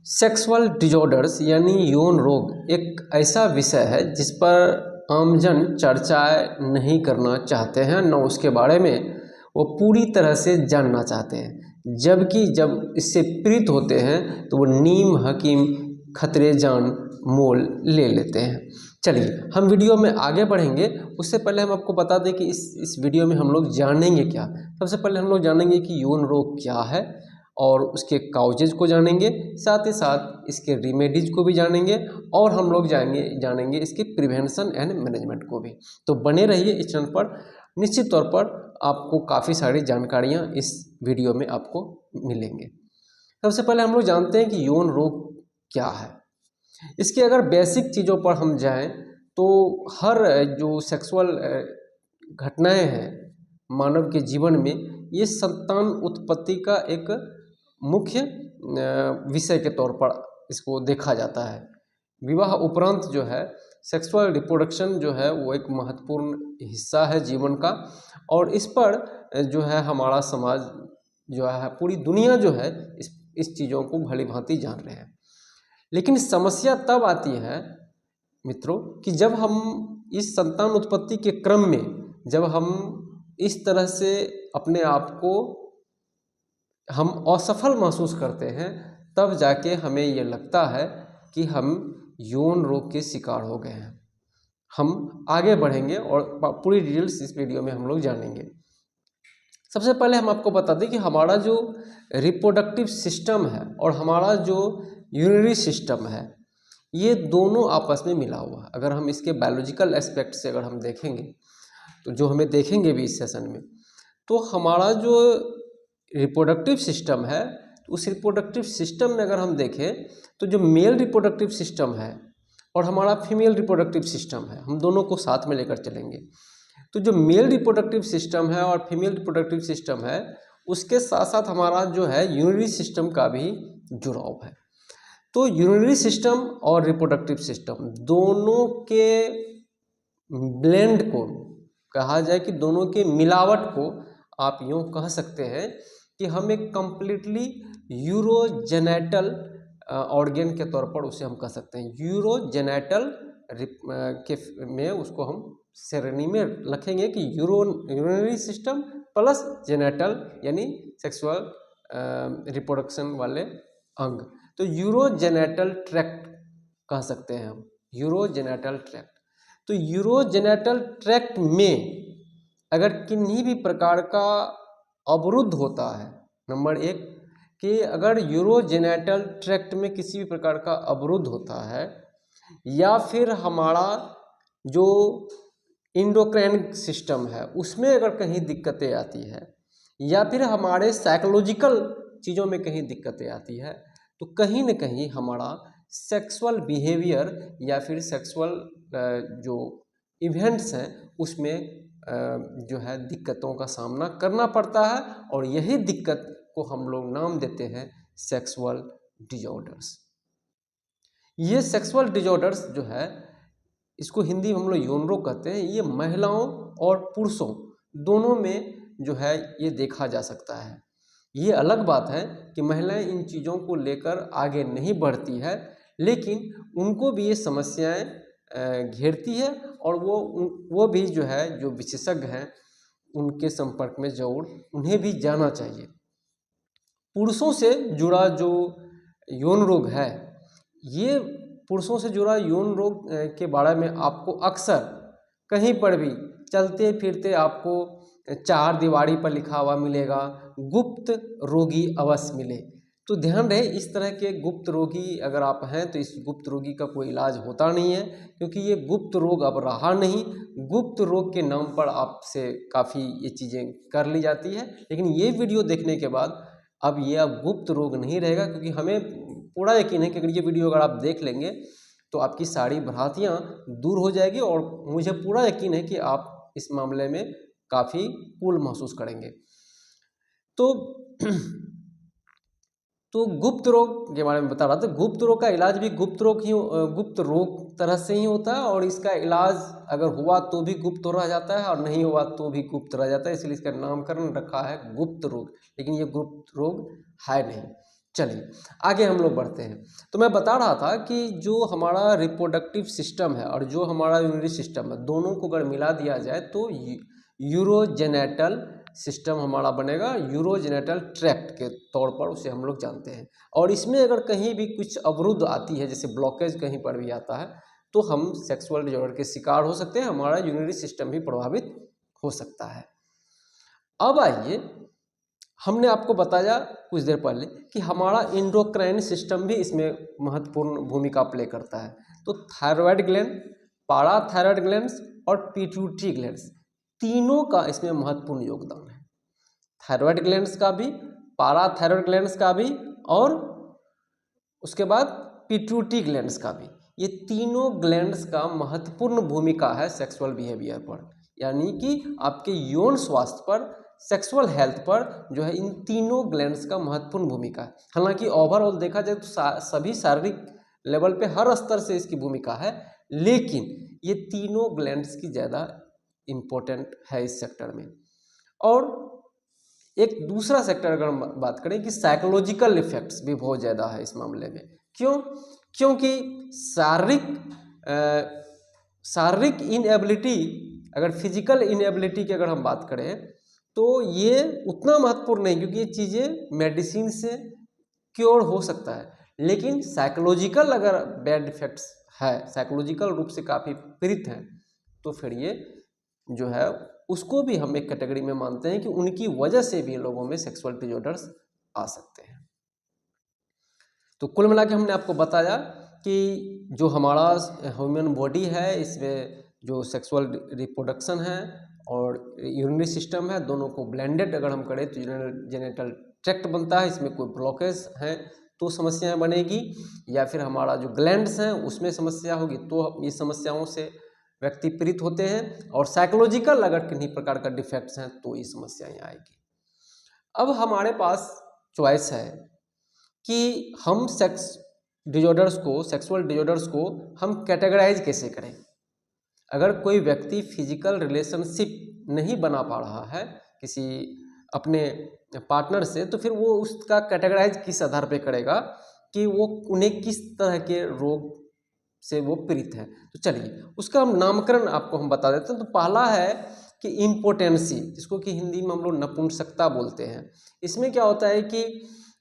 Sexual disorders यानी यौन रोग एक ऐसा विषय है जिस पर आमजन चर्चाएं नहीं करना चाहते हैं, न उसके बारे में वो पूरी तरह से जानना चाहते हैं। जबकि जब इससे पीड़ित होते हैं तो वो नीम हकीम खतरे जान मोल ले लेते हैं। चलिए हम वीडियो में आगे बढ़ेंगे, उससे पहले हम आपको बता दें कि इस वीडियो में हम लोग जानेंगे क्या। सबसे पहले हम लोग जानेंगे कि यौन रोग क्या है और उसके काउजेज को जानेंगे, साथ ही साथ इसके रिमेडीज को भी जानेंगे और हम लोग जानेंगे इसके प्रिवेंशन एंड मैनेजमेंट को भी। तो बने रहिए इस चैनल पर। निश्चित तौर पर आपको काफ़ी सारी जानकारियाँ इस वीडियो में आपको मिलेंगे। सबसे पहले हम लोग जानते हैं कि यौन रोग क्या है। इसके अगर बेसिक चीज़ों पर हम जाएं तो हर जो सेक्सुअल घटनाएं हैं मानव के जीवन में, ये संतान उत्पत्ति का एक मुख्य विषय के तौर पर इसको देखा जाता है। विवाह उपरांत जो है सेक्सुअल रिप्रोडक्शन जो है वो एक महत्वपूर्ण हिस्सा है जीवन का, और इस पर जो है हमारा समाज जो है, पूरी दुनिया जो है इस चीज़ों को भली भांति जान रहे हैं। लेकिन समस्या तब आती है मित्रों कि जब हम इस संतान उत्पत्ति के क्रम में जब हम इस तरह से अपने आप को हम असफल महसूस करते हैं, तब जाके हमें ये लगता है कि हम यौन रोग के शिकार हो गए हैं। हम आगे बढ़ेंगे और पूरी डिटेल्स इस वीडियो में हम लोग जानेंगे। सबसे पहले हम आपको बता दें कि हमारा जो रिप्रोडक्टिव सिस्टम है और हमारा जो यूरिनरी सिस्टम है, ये दोनों आपस में मिला हुआ है। अगर हम इसके बायोलॉजिकल एस्पेक्ट से अगर हम देखेंगे, तो जो हमें देखेंगे भी इस सेशन में, तो हमारा जो रिप्रोडक्टिव सिस्टम है, उस रिप्रोडक्टिव सिस्टम में अगर हम देखें तो जो मेल रिप्रोडक्टिव सिस्टम है और हमारा फीमेल रिप्रोडक्टिव सिस्टम है, हम दोनों को साथ में लेकर चलेंगे। तो जो मेल रिप्रोडक्टिव सिस्टम है और फीमेल रिप्रोडक्टिव सिस्टम है, उसके साथ साथ हमारा जो है यूरिनरी सिस्टम का भी जुड़ाव है। तो यूरिनरी सिस्टम और रिप्रोडक्टिव सिस्टम दोनों के ब्लेंड को कहा जाए कि दोनों के मिलावट को आप यूँ कह सकते हैं कि हम एक कंप्लीटली यूरोजेनेटल ऑर्गन के तौर पर उसे हम कह सकते हैं। यूरोजेनेटल के में उसको हम श्रेणी में रखेंगे कि यूरिनरी सिस्टम प्लस जेनेटल यानी सेक्सुअल रिप्रोडक्शन वाले अंग। तो यूरोजेनेटल ट्रैक्ट कह सकते हैं हम, यूरोजेनेटल ट्रैक्ट। तो यूरोजेनेटल ट्रैक्ट में अगर किन्हीं भी प्रकार का अवरुद्ध होता है, नंबर एक कि अगर यूरोजेनेटल ट्रैक्ट में किसी भी प्रकार का अवरुद्ध होता है, या फिर हमारा जो इंडोक्राइन सिस्टम है उसमें अगर कहीं दिक्कतें आती है, या फिर हमारे साइकोलॉजिकल चीज़ों में कहीं दिक्कतें आती है, तो कहीं न कहीं हमारा सेक्सुअल बिहेवियर या फिर सेक्सुअल जो इवेंट्स हैं उसमें जो है दिक्कतों का सामना करना पड़ता है, और यही दिक्कत को हम लोग नाम देते हैं सेक्सुअल डिजॉर्डर्स। ये सेक्सुअल डिजॉर्डर्स जो है, इसको हिंदी में हम लोग यौन रोग कहते हैं। ये महिलाओं और पुरुषों दोनों में जो है ये देखा जा सकता है। ये अलग बात है कि महिलाएं इन चीज़ों को लेकर आगे नहीं बढ़ती है, लेकिन उनको भी ये समस्याएं घेरती है, और वो भी जो है जो विशेषज्ञ हैं उनके संपर्क में जरूर उन्हें भी जाना चाहिए। पुरुषों से जुड़ा जो यौन रोग है, ये पुरुषों से जुड़ा यौन रोग के बारे में आपको अक्सर कहीं पर भी चलते फिरते आपको चार दीवारी पर लिखा हुआ मिलेगा, गुप्त रोगी अवश्य मिले। तो ध्यान रहे, इस तरह के गुप्त रोगी अगर आप हैं तो इस गुप्त रोगी का कोई इलाज होता नहीं है, क्योंकि ये गुप्त रोग अब रहा नहीं। गुप्त रोग के नाम पर आपसे काफ़ी ये चीज़ें कर ली जाती है, लेकिन ये वीडियो देखने के बाद अब ये अब गुप्त रोग नहीं रहेगा, क्योंकि हमें पूरा यकीन है कि अगर ये वीडियो अगर आप देख लेंगे तो आपकी सारी भ्रांतियाँ दूर हो जाएगी, और मुझे पूरा यकीन है कि आप इस मामले में काफ़ी कूल महसूस करेंगे। तो गुप्त रोग के बारे में बता रहा था। गुप्त रोग का इलाज भी गुप्त रोग तरह से ही होता है, और इसका इलाज अगर हुआ तो भी गुप्त रह जाता है और नहीं हुआ तो भी गुप्त रह जाता है, इसलिए इसका नामकरण रखा है गुप्त रोग। लेकिन ये गुप्त रोग है नहीं, चलिए आगे हम लोग बढ़ते हैं। तो मैं बता रहा था कि जो हमारा रिप्रोडक्टिव सिस्टम है और जो हमारा यूरिनरी सिस्टम है, दोनों को अगर मिला दिया जाए तो यूरोजेनेटल सिस्टम हमारा बनेगा, यूरोजेनेटल ट्रैक्ट के तौर पर उसे हम लोग जानते हैं। और इसमें अगर कहीं भी कुछ अवरुद्ध आती है, जैसे ब्लॉकेज कहीं पर भी आता है, तो हम सेक्सुअल डिसऑर्डर के शिकार हो सकते हैं, हमारा यूरिनरी सिस्टम भी प्रभावित हो सकता है। अब आइए, हमने आपको बताया कुछ देर पहले कि हमारा एंडोक्राइन सिस्टम भी इसमें महत्वपूर्ण भूमिका प्ले करता है। तो थायराइड ग्लैंड, पाराथायराइड ग्लैंड्स और पिट्यूटरी ग्लैंड्स, तीनों का इसमें महत्वपूर्ण योगदान है। थायराइड ग्लैंड्स का भी, पाराथायराइड ग्लैंड्स का भी, और उसके बाद पिट्यूटरी ग्लैंड्स का भी। ये तीनों ग्लैंड्स का महत्वपूर्ण भूमिका है सेक्सुअल बिहेवियर पर, यानी कि आपके यौन स्वास्थ्य पर, सेक्सुअल हेल्थ पर जो है इन तीनों ग्लैंड्स का महत्वपूर्ण भूमिका है। हालांकि ओवरऑल देखा जाए तो सभी शारीरिक लेवल पे हर स्तर से इसकी भूमिका है, लेकिन ये तीनों ग्लैंड्स की ज़्यादा इम्पोर्टेंट है इस सेक्टर में। और एक दूसरा सेक्टर अगर हम बात करें कि साइकोलॉजिकल इफेक्ट्स भी बहुत ज़्यादा है इस मामले में। क्यों? क्योंकि शारीरिक इनएबिलिटी, अगर फिजिकल इनएबिलिटी की अगर हम बात करें तो ये उतना महत्वपूर्ण नहीं, क्योंकि ये चीज़ें मेडिसिन से क्योर हो सकता है। लेकिन साइकोलॉजिकल अगर बैड इफेक्ट्स है, साइकोलॉजिकल रूप से काफ़ी पीड़ित हैं, तो फिर ये जो है उसको भी हम एक कैटेगरी में मानते हैं कि उनकी वजह से भी लोगों में सेक्सुअल डिसऑर्डर्स आ सकते हैं। तो कुल मिला के हमने आपको बताया कि जो हमारा ह्यूमन बॉडी है, इसमें जो सेक्सुअल रिप्रोडक्शन है और यूरिनरी सिस्टम है, दोनों को ब्लेंडेड अगर हम करें तो जेनेटल ट्रैक्ट बनता है। इसमें कोई ब्लॉकेज है तो समस्याएं बनेगी, या फिर हमारा जो ग्लैंड्स हैं उसमें समस्या होगी तो ये समस्याओं से व्यक्ति पीड़ित होते हैं। और साइकोलॉजिकल अगर किन्हीं प्रकार का डिफेक्ट्स हैं तो ये समस्याएं आएगी। अब हमारे पास चॉइस है कि हम सेक्सुअल डिसऑर्डर्स को हम कैटेगराइज कैसे करें। अगर कोई व्यक्ति फिजिकल रिलेशनशिप नहीं बना पा रहा है किसी अपने पार्टनर से, तो फिर वो उसका कैटेगराइज किस आधार पे करेगा कि वो उन्हें किस तरह के रोग से वो पीड़ित है। तो चलिए उसका हम नामकरण आपको हम बता देते हैं। तो पहला है कि इम्पोटेंसी, जिसको कि हिंदी में हम लोग नपुंसकता बोलते हैं। इसमें क्या होता है कि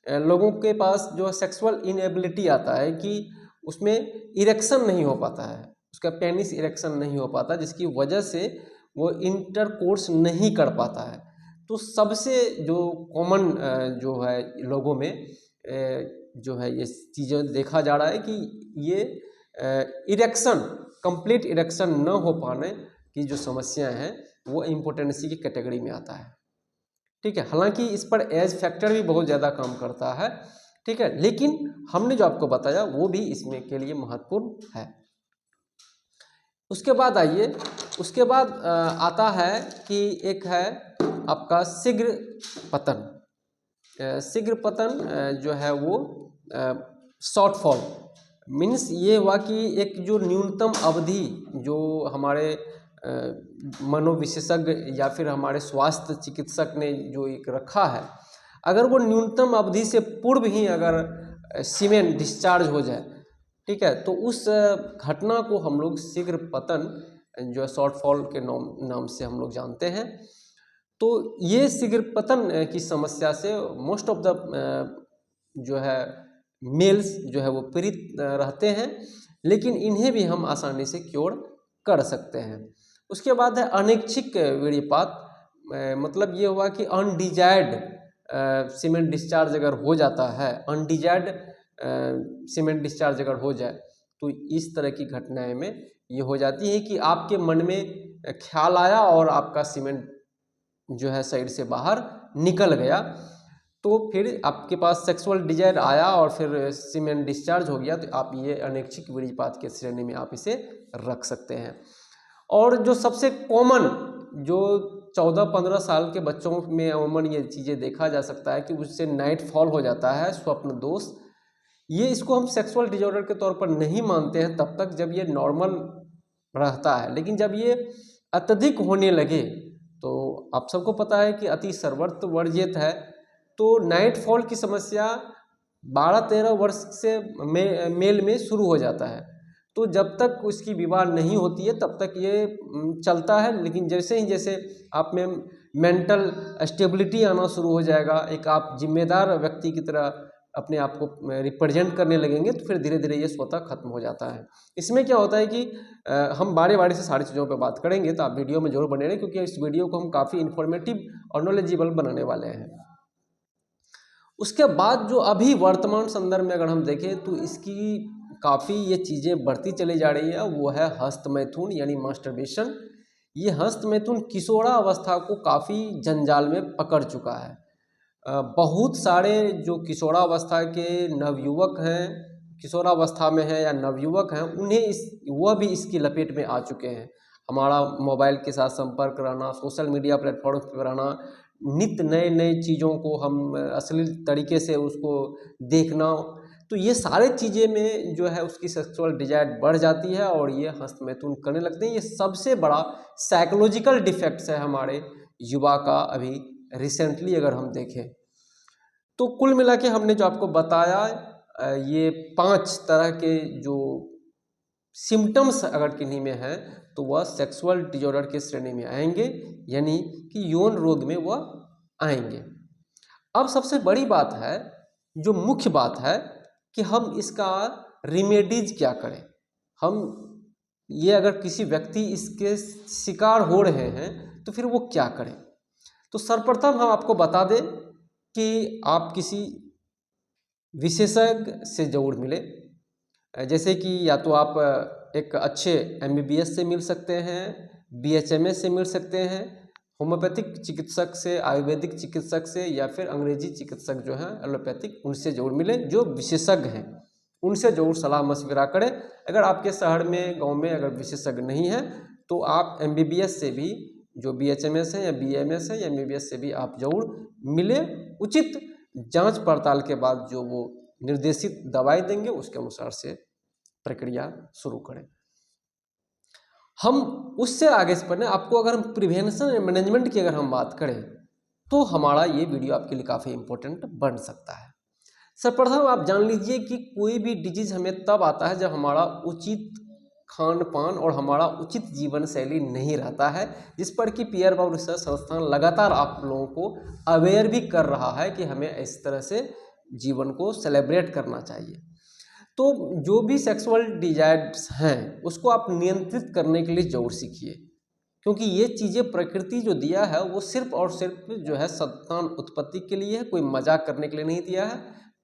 लोगों के पास जो सेक्सुअल इनएबिलिटी आता है कि उसमें इरेक्शन नहीं हो पाता है, उसका पेनिस इरेक्शन नहीं हो पाता, जिसकी वजह से वो इंटरकोर्स नहीं कर पाता है। तो सबसे जो कॉमन जो है लोगों में जो है ये चीज़ें देखा जा रहा है कि ये इरेक्शन, कंप्लीट इरेक्शन न हो पाने की जो समस्याएं हैं वो इम्पोटेंसी की कैटेगरी में आता है। ठीक है, हालांकि इस पर एज फैक्टर भी बहुत ज़्यादा काम करता है। ठीक है, लेकिन हमने जो आपको बताया वो भी इसमें के लिए महत्वपूर्ण है। उसके बाद आइए, उसके बाद आता है कि एक है आपका शीघ्र पतन। शीघ्र पतन जो है वो शॉर्टफॉल मीन्स ये हुआ कि एक जो न्यूनतम अवधि जो हमारे मनोविशेषज्ञ या फिर हमारे स्वास्थ्य चिकित्सक ने जो एक रखा है, अगर वो न्यूनतम अवधि से पूर्व ही अगर सीमेन डिस्चार्ज हो जाए, ठीक है, तो उस घटना को हम लोग शीघ्र पतन जो है शॉर्टफॉल के नाम से हम लोग जानते हैं। तो ये शीघ्र पतन की समस्या से मोस्ट ऑफ द जो है मेल्स जो है वो पीड़ित रहते हैं, लेकिन इन्हें भी हम आसानी से क्योर कर सकते हैं। उसके बाद है अनैच्छिक वीर्यपात, मतलब ये हुआ कि अनडिजायर्ड सीमेंट डिस्चार्ज अगर हो जाता है, अनडिजायर्ड सीमेंट डिस्चार्ज अगर हो जाए, तो इस तरह की घटनाएं में ये हो जाती है कि आपके मन में ख्याल आया और आपका सीमेंट जो है साइड से बाहर निकल गया, तो फिर आपके पास सेक्सुअल डिजायर आया और फिर सीमेन डिस्चार्ज हो गया, तो आप ये अनैच्छिक वीर्यपात के श्रेणी में आप इसे रख सकते हैं। और जो सबसे कॉमन जो 14-15 साल के बच्चों में अमूमन ये चीज़ें देखा जा सकता है कि उससे नाइट फॉल हो जाता है, स्वप्न दोष। ये इसको हम सेक्सुअल डिसऑर्डर के तौर पर नहीं मानते हैं तब तक जब ये नॉर्मल रहता है, लेकिन जब ये अत्यधिक होने लगे, तो आप सबको पता है कि अति सर्वत्र वर्जित है, तो नाइट फॉल की समस्या 12-13 वर्ष से मेल में शुरू हो जाता है। तो जब तक उसकी विवाह नहीं होती है तब तक ये चलता है, लेकिन जैसे ही जैसे आप में मेंटल स्टेबिलिटी आना शुरू हो जाएगा, एक आप जिम्मेदार व्यक्ति की तरह अपने आप को रिप्रेजेंट करने लगेंगे, तो फिर धीरे धीरे ये स्वतः खत्म हो जाता है। इसमें क्या होता है कि हम बारी बारी से सारी चीज़ों पे बात करेंगे, तो आप वीडियो में जरूर बने रहें, क्योंकि इस वीडियो को हम काफ़ी इन्फॉर्मेटिव और नॉलेजेबल बनाने वाले हैं। उसके बाद जो अभी वर्तमान संदर्भ में अगर हम देखें तो इसकी काफ़ी ये चीज़ें बढ़ती चली जा रही है, वो है हस्तमैथुन यानी मास्टरबेशन। ये हस्तमैथुन किशोरावस्था को काफ़ी जंजाल में पकड़ चुका है। बहुत सारे जो किशोरावस्था के नवयुवक हैं, किशोरावस्था में हैं या नवयुवक हैं, उन्हें वह भी इसकी लपेट में आ चुके हैं। हमारा मोबाइल के साथ संपर्क रहना, सोशल मीडिया प्लेटफॉर्म पर रहना, नित्य नए नए चीज़ों को हम अश्लील तरीके से उसको देखना, तो ये सारे चीज़ें में जो है उसकी सेक्सुअल डिजायर बढ़ जाती है और ये हस्तमैथुन करने लगते हैं। ये सबसे बड़ा साइकोलॉजिकल डिफेक्ट्स है हमारे युवा का अभी रिसेंटली अगर हम देखें तो। कुल मिला के हमने जो आपको बताया ये 5 तरह के जो सिम्टम्स अगर किन्हीं में है तो वह सेक्सुअल डिजॉर्डर के श्रेणी में आएंगे, यानी कि यौन रोग में वह आएंगे। अब सबसे बड़ी बात है, जो मुख्य बात है कि हम इसका रिमेडीज क्या करें। हम ये अगर किसी व्यक्ति इसके शिकार हो रहे हैं तो फिर वो क्या करें। तो सर्वप्रथम हम आपको बता दें कि आप किसी विशेषज्ञ से जरूर मिले, जैसे कि या तो आप एक अच्छे MBBS से मिल सकते हैं, BHMS से मिल सकते हैं, होम्योपैथिक चिकित्सक से, आयुर्वेदिक चिकित्सक से, या फिर अंग्रेजी चिकित्सक जो हैं एलोपैथिक, उनसे जरूर मिले जो विशेषज्ञ हैं, उनसे जरूर सलाह मशविरा करें। अगर आपके शहर में, गांव में अगर विशेषज्ञ नहीं है तो आप MBBS से भी, जो BHMS है या BMS है या MBBS से भी आप जरूर मिले। उचित जांच पड़ताल के बाद जो वो निर्देशित दवाई देंगे उसके अनुसार से प्रक्रिया शुरू करें। हम उससे आगे से पढ़ने, आपको अगर हम प्रिवेंशन एंड मैनेजमेंट की अगर हम बात करें तो हमारा ये वीडियो आपके लिए काफ़ी इंपॉर्टेंट बन सकता है। सर्वप्रथम आप जान लीजिए कि कोई भी डिजीज हमें तब आता है जब हमारा उचित खान पान और हमारा उचित जीवन शैली नहीं रहता है, जिस पर कि पीयर बाउ रिसर्च संस्थान लगातार आप लोगों को अवेयर भी कर रहा है कि हमें इस तरह से जीवन को सेलिब्रेट करना चाहिए। तो जो भी सेक्सुअल डिजायर्स हैं उसको आप नियंत्रित करने के लिए जरूर सीखिए, क्योंकि ये चीज़ें प्रकृति जो दिया है वो सिर्फ और सिर्फ जो है संतान उत्पत्ति के लिए है, कोई मजाक करने के लिए नहीं दिया है,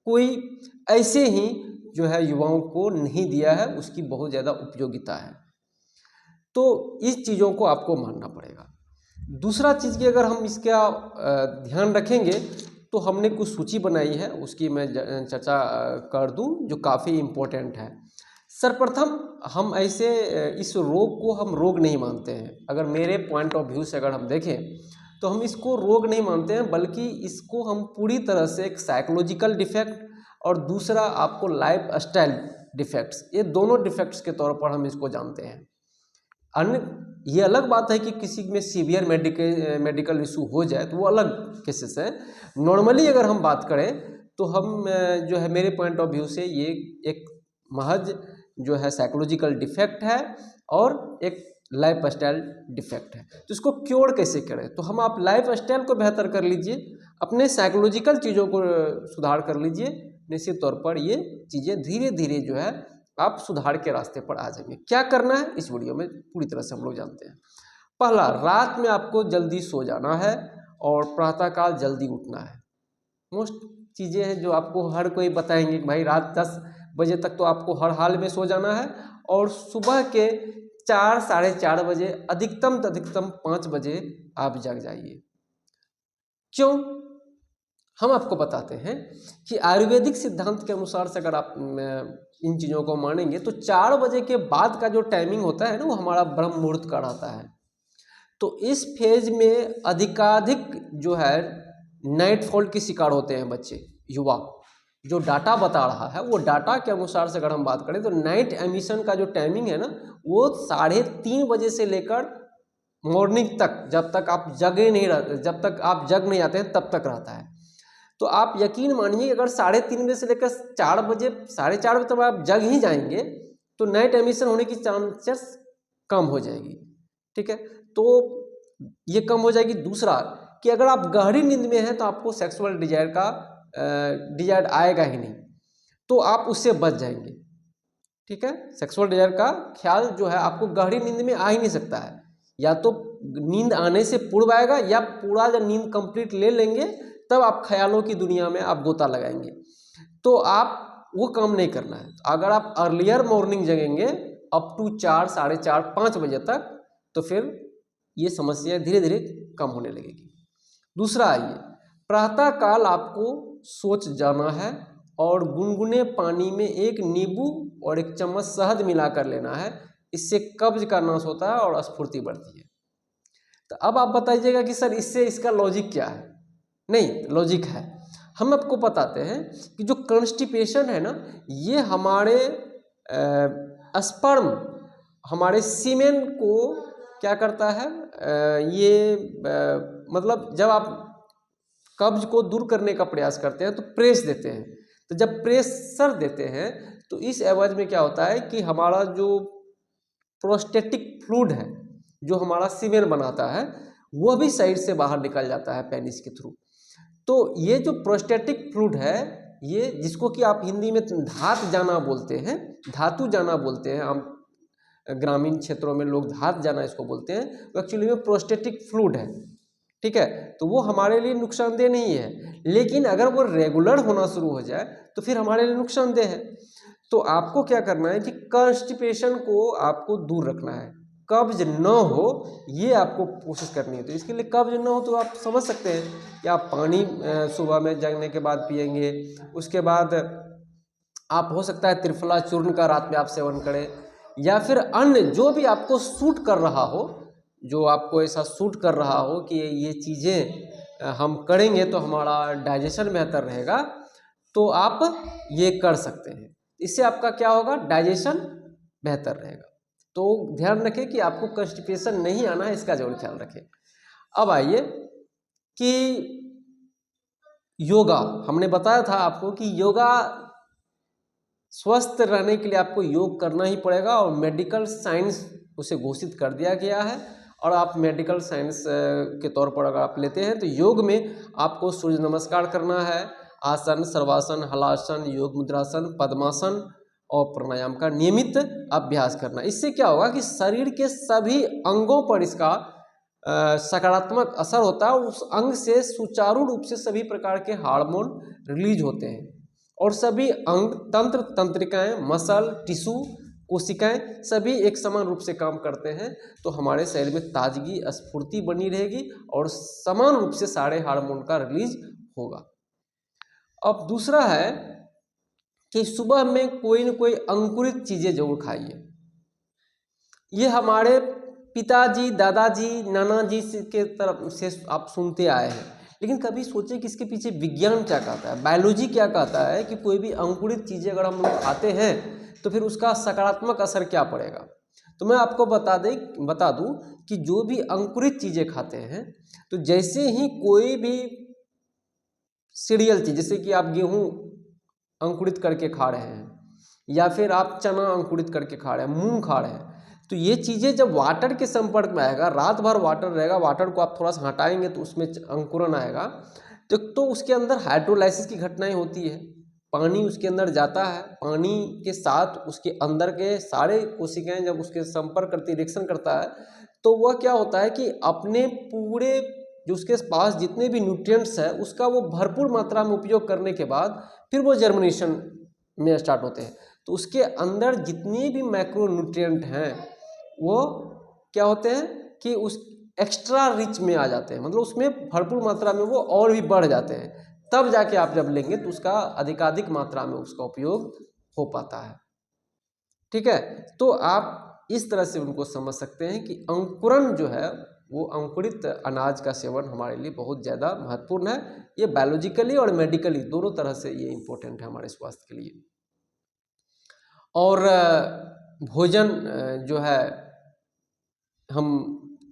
कोई ऐसे ही जो है युवाओं को नहीं दिया है, उसकी बहुत ज़्यादा उपयोगिता है। तो इस चीज़ों को आपको मानना पड़ेगा। दूसरा चीज़ की अगर हम इसका ध्यान रखेंगे तो हमने कुछ सूची बनाई है, उसकी मैं चर्चा कर दूं जो काफ़ी इम्पोर्टेंट है। सर्वप्रथम हम ऐसे इस रोग को हम रोग नहीं मानते हैं। अगर मेरे पॉइंट ऑफ व्यू से अगर हम देखें तो हम इसको रोग नहीं मानते हैं, बल्कि इसको हम पूरी तरह से एक साइकोलॉजिकल डिफेक्ट और दूसरा आपको लाइफ स्टाइल डिफेक्ट्स, ये दोनों डिफेक्ट्स के तौर पर हम इसको जानते हैं। अन्य ये अलग बात है कि किसी में सीवियर मेडिकल इशू हो जाए तो वो अलग केसेस है। नॉर्मली अगर हम बात करें तो हम जो है मेरे पॉइंट ऑफ व्यू से ये एक महज जो है साइकोलॉजिकल डिफेक्ट है और एक लाइफ स्टाइल डिफेक्ट है। तो इसको क्योर कैसे करें, तो हम आप लाइफ स्टाइल को बेहतर कर लीजिए, अपने साइकोलॉजिकल चीज़ों को सुधार कर लीजिए, निश्चित तौर पर ये चीज़ें धीरे धीरे जो है आप सुधार के रास्ते पर आ जाएंगे। क्या करना है इस वीडियो में पूरी तरह से हम लोग जानते हैं। पहला, रात में आपको जल्दी सो जाना है और प्रातःकाल जल्दी उठना है। मोस्ट चीज़ें हैं जो आपको हर कोई बताएंगे कि भाई रात 10 बजे तक तो आपको हर हाल में सो जाना है और सुबह के 4 साढ़े 4 बजे अधिकतम 5 बजे आप जग जाइए। क्यों, हम आपको बताते हैं कि आयुर्वेदिक सिद्धांत के अनुसार से अगर आप इन चीज़ों को मानेंगे तो 4 बजे के बाद का जो टाइमिंग होता है ना वो हमारा ब्रह्म मुहूर्त का रहता है। तो इस फेज में अधिकाधिक जो है नाइटफॉल के शिकार होते हैं बच्चे, युवा। जो डाटा बता रहा है वो डाटा के अनुसार से अगर हम बात करें तो नाइट एमिशन का जो टाइमिंग है ना वो 3:30 बजे से लेकर मॉर्निंग तक, जब तक आप जगे नहीं रहते, जब तक आप जग नहीं आते हैं तब तक रहता है। तो आप यकीन मानिए अगर 3:30 बजे से लेकर 4 बजे 4:30 बजे तक आप जग ही जाएंगे तो नाइट एमिशन होने की चांसेस कम हो जाएगी। ठीक है, तो ये कम हो जाएगी। दूसरा कि अगर आप गहरी नींद में हैं तो आपको सेक्सुअल डिजायर आएगा ही नहीं, तो आप उससे बच जाएंगे। ठीक है, सेक्सुअल डिजायर का ख्याल जो है आपको गहरी नींद में आ ही नहीं सकता है, या तो नींद आने से पूर्व आएगा या पूरा जब नींद कंप्लीट ले लेंगे तब आप ख्यालों की दुनिया में आप गोता लगाएंगे। तो आप वो काम नहीं करना है। अगर आप अर्लियर मॉर्निंग जगेंगे अप टू 4, 4:30, 5 बजे तक, तो फिर ये समस्या धीरे धीरे कम होने लगेगी। दूसरा आइए, प्रातः काल आपको सोच जाना है और गुनगुने पानी में 1 नींबू और 1 चम्मच शहद मिलाकर लेना है। इससे कब्ज का नाश होता है और स्फूर्ति बढ़ती है। तो अब आप बताइएगा कि सर इससे इसका लॉजिक क्या है? नहीं, लॉजिक है। हम आपको बताते हैं कि जो कॉन्स्टिपेशन है ना, ये हमारे स्पर्म, हमारे सीमेन को क्या करता है, मतलब जब आप कब्ज को दूर करने का प्रयास करते हैं तो प्रेस देते हैं। तो जब प्रेशर देते हैं तो इस एवज में क्या होता है कि हमारा जो प्रोस्टेटिक फ्लूइड है, जो हमारा सीमेन बनाता है, वह भी साइड से बाहर निकल जाता है पेनिस के थ्रू। तो ये जो प्रोस्टेटिक फ्लूइड है, ये जिसको कि आप हिंदी में धात जाना बोलते हैं, धातु जाना बोलते हैं, हम ग्रामीण क्षेत्रों में लोग धात जाना इसको बोलते हैं, तो एक्चुअली में प्रोस्टेटिक फ्लूइड है। ठीक है, तो वो हमारे लिए नुकसानदेह नहीं है, लेकिन अगर वो रेगुलर होना शुरू हो जाए तो फिर हमारे लिए नुकसानदेह है। तो आपको क्या करना है कि कॉन्स्टिपेशन को आपको दूर रखना है, कब्ज न हो ये आपको कोशिश करनी है। तो इसके लिए कब्ज न हो तो आप समझ सकते हैं कि आप पानी सुबह में जगने के बाद पिएंगे। उसके बाद आप हो सकता है त्रिफला चूर्ण का रात में आप सेवन करें, या फिर अन्य जो भी आपको सूट कर रहा हो, जो आपको ऐसा सूट कर रहा हो कि ये चीज़ें हम करेंगे तो हमारा डाइजेशन बेहतर रहेगा, तो आप ये कर सकते हैं। इससे आपका क्या होगा, डाइजेशन बेहतर रहेगा। तो ध्यान रखें कि आपको कॉन्स्टिपेशन नहीं आना है, इसका जरूर ख्याल रखें। अब आइए कि योगा, हमने बताया था आपको कि योगा स्वस्थ रहने के लिए आपको योग करना ही पड़ेगा, और मेडिकल साइंस उसे घोषित कर दिया गया है। और आप मेडिकल साइंस के तौर पर अगर आप लेते हैं तो योग में आपको सूर्य नमस्कार करना है, आसन, सर्वासन, हलासन, योग मुद्रासन, पद्मासन और प्राणायाम का नियमित अभ्यास करना। इससे क्या होगा कि शरीर के सभी अंगों पर इसका सकारात्मक असर होता है। उस अंग से सुचारू रूप से सभी प्रकार के हार्मोन रिलीज होते हैं, और सभी अंग, तंत्र, तंत्रिकाएं, मसल, टिश्यू, कोशिकाएं सभी एक समान रूप से काम करते हैं। तो हमारे शरीर में ताजगी, स्फूर्ति बनी रहेगी और समान रूप से सारे हार्मोन का रिलीज होगा। अब दूसरा है कि सुबह में कोई न कोई अंकुरित चीजें जरूर खाइए। ये हमारे पिताजी, दादाजी, नाना जी के तरफ से आप सुनते आए हैं, लेकिन कभी सोचे कि इसके पीछे विज्ञान क्या कहता है, बायोलॉजी क्या कहता है कि कोई भी अंकुरित चीज़ें अगर हम लोग खाते हैं तो फिर उसका सकारात्मक असर क्या पड़ेगा। तो मैं आपको बता दूं कि जो भी अंकुरित चीज़ें खाते हैं, तो जैसे ही कोई भी सीरियल चीज, जैसे कि आप गेहूँ अंकुरित करके खा रहे हैं, या फिर आप चना अंकुरित करके खा रहे हैं, मूंग खा रहे हैं, तो ये चीज़ें जब वाटर के संपर्क में आएगा, रात भर वाटर रहेगा, वाटर को आप थोड़ा सा हटाएंगे तो उसमें अंकुरन आएगा। तो उसके अंदर हाइड्रोलाइसिस की घटनाएं होती है, पानी उसके अंदर जाता है, पानी के साथ उसके अंदर के सारे कोशिकाएं जब उसके संपर्क करती, रिएक्शन करता है, तो वह क्या होता है कि अपने पूरे जो उसके पास जितने भी न्यूट्रिएंट्स है उसका वो भरपूर मात्रा में उपयोग करने के बाद फिर वो जर्मिनेशन में स्टार्ट होते हैं। तो उसके अंदर जितने भी मैक्रो न्यूट्रिएंट हैं वो क्या होते हैं कि उस एक्स्ट्रा रिच में आ जाते हैं, मतलब उसमें भरपूर मात्रा में वो और भी बढ़ जाते हैं। तब जाके आप जब लेंगे तो उसका अधिकाधिक मात्रा में उसका उपयोग हो पाता है। ठीक है, तो आप इस तरह से उनको समझ सकते हैं कि अंकुरन जो है वो अंकुरित अनाज का सेवन हमारे लिए बहुत ज़्यादा महत्वपूर्ण है। ये बायोलॉजिकली और मेडिकली दोनों तरह से ये इम्पोर्टेंट है हमारे स्वास्थ्य के लिए। और भोजन जो है हम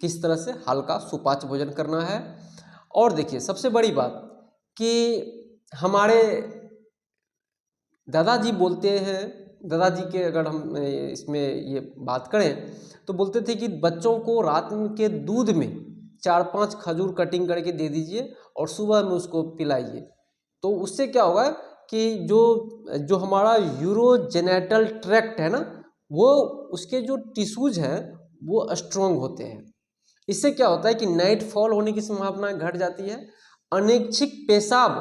किस तरह से हल्का सुपाच्य भोजन करना है। और देखिए सबसे बड़ी बात कि हमारे दादाजी बोलते हैं, दादाजी के अगर हम इसमें ये बात करें तो बोलते थे कि बच्चों को रात के दूध में 4-5 खजूर कटिंग करके दे दीजिए और सुबह में उसको पिलाइए। तो उससे क्या होगा कि जो हमारा यूरोजेनेटल ट्रैक्ट है ना, वो उसके जो टिश्यूज हैं वो स्ट्रोंग होते हैं। इससे क्या होता है कि नाइट फॉल होने की संभावना घट जाती है, अनैच्छिक पेशाब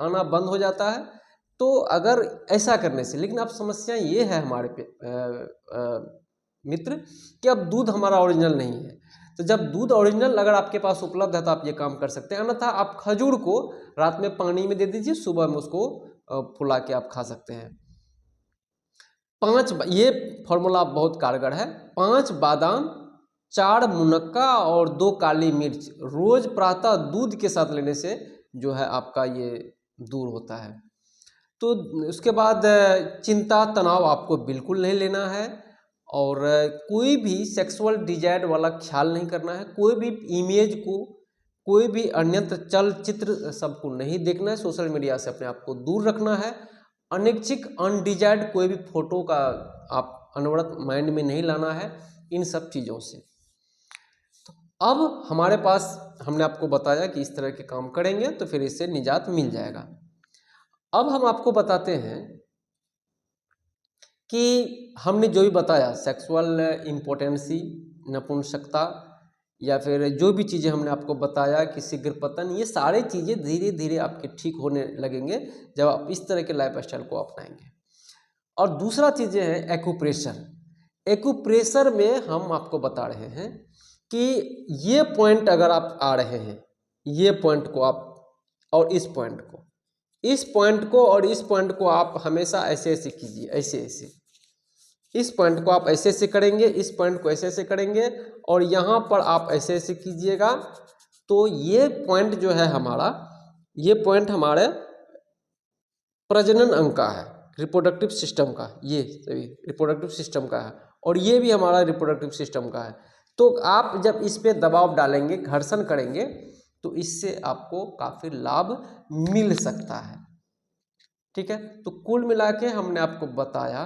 आना बंद हो जाता है। तो अगर ऐसा करने से, लेकिन अब समस्या ये है हमारे मित्र कि अब दूध हमारा ओरिजिनल नहीं है। तो जब दूध ओरिजिनल अगर आपके पास उपलब्ध है तो आप ये काम कर सकते हैं, अन्यथा आप खजूर को रात में पानी में दे दीजिए, सुबह में उसको फुला के आप खा सकते हैं। ये फॉर्मूला बहुत कारगर है। 5 बादाम, 4 मुनक्का और 2 काली मिर्च रोज प्रातः दूध के साथ लेने से जो है आपका ये दूर होता है। तो उसके बाद चिंता तनाव आपको बिल्कुल नहीं लेना है और कोई भी सेक्सुअल डिजायर वाला ख्याल नहीं करना है, कोई भी इमेज को, कोई भी अन्यत्र चलचित्र सबको नहीं देखना है, सोशल मीडिया से अपने आप को दूर रखना है, अनैच्छिक अनडिजायर्ड कोई भी फोटो का आप अनवरत माइंड में नहीं लाना है, इन सब चीज़ों से। तो अब हमारे पास, हमने आपको बताया कि इस तरह के काम करेंगे तो फिर इससे निजात मिल जाएगा। अब हम आपको बताते हैं कि हमने जो भी बताया, सेक्सुअल इम्पोटेंसी, नपुंसकता, या फिर जो भी चीज़ें हमने आपको बताया कि शीघ्र पतन, ये सारी चीज़ें धीरे धीरे आपके ठीक होने लगेंगे जब आप इस तरह के लाइफ स्टाइल को अपनाएंगे। और दूसरा चीज़ें हैं एक्यूप्रेशर। एक्यूप्रेशर में हम आपको बता रहे हैं कि ये पॉइंट अगर आप आ रहे हैं, ये पॉइंट को आप और इस पॉइंट को, इस पॉइंट को और इस पॉइंट को आप हमेशा ऐसे ऐसे कीजिए, ऐसे ऐसे। इस पॉइंट को आप ऐसे ऐसे करेंगे, इस पॉइंट को ऐसे ऐसे करेंगे और यहाँ पर आप ऐसे ऐसे कीजिएगा। तो ये पॉइंट जो है हमारा, ये पॉइंट हमारे प्रजनन अंग का है, रिप्रोडक्टिव सिस्टम का, ये सभी रिप्रोडक्टिव सिस्टम का है और ये भी हमारा रिप्रोडक्टिव सिस्टम का है। तो आप जब इस पे दबाव डालेंगे, घर्षण करेंगे, तो इससे आपको काफ़ी लाभ मिल सकता है। ठीक है, तो कुल मिला के हमने आपको बताया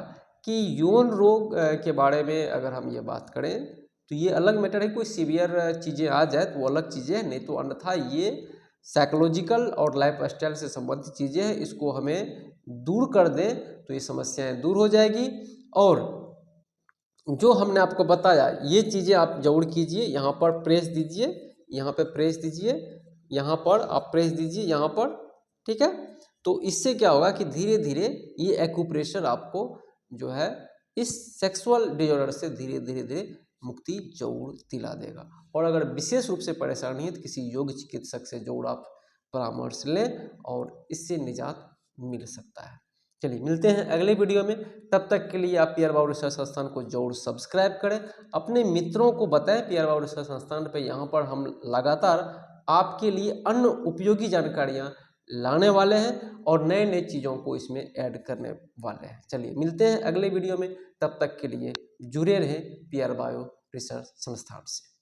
कि यौन रोग के बारे में अगर हम ये बात करें तो ये अलग मैटर है, कोई सीवियर चीज़ें आ जाए तो वो अलग चीज़ें हैं, नहीं तो अन्यथा ये साइकोलॉजिकल और लाइफ स्टाइल से संबंधित चीज़ें हैं। इसको हमें दूर कर दें तो ये समस्याएं दूर हो जाएगी। और जो हमने आपको बताया ये चीज़ें आप जरूर कीजिए। यहाँ पर प्रेस दीजिए, यहाँ पे प्रेस दीजिए, यहाँ पर आप प्रेस दीजिए, यहाँ पर। ठीक है, तो इससे क्या होगा कि धीरे धीरे ये एक्यूप्रेशर आपको जो है इस सेक्सुअल डिसऑर्डर से धीरे धीरे धीरे मुक्ति जरूर दिला देगा। और अगर विशेष रूप से परेशानी है तो किसी योग चिकित्सक से जरूर आप परामर्श लें और इससे निजात मिल सकता है। चलिए मिलते हैं अगले वीडियो में, तब तक के लिए आप पीयर बाबू रिसर्च संस्थान को जरूर सब्सक्राइब करें, अपने मित्रों को बताएं पीयर बाबू रिसर्च संस्थान पे। यहाँ पर हम लगातार आपके लिए अन्य उपयोगी जानकारियाँ लाने वाले हैं और नए नए चीज़ों को इसमें ऐड करने वाले हैं। चलिए मिलते हैं अगले वीडियो में, तब तक के लिए जुड़े रहें पीयर बायो रिसर्च संस्थान से।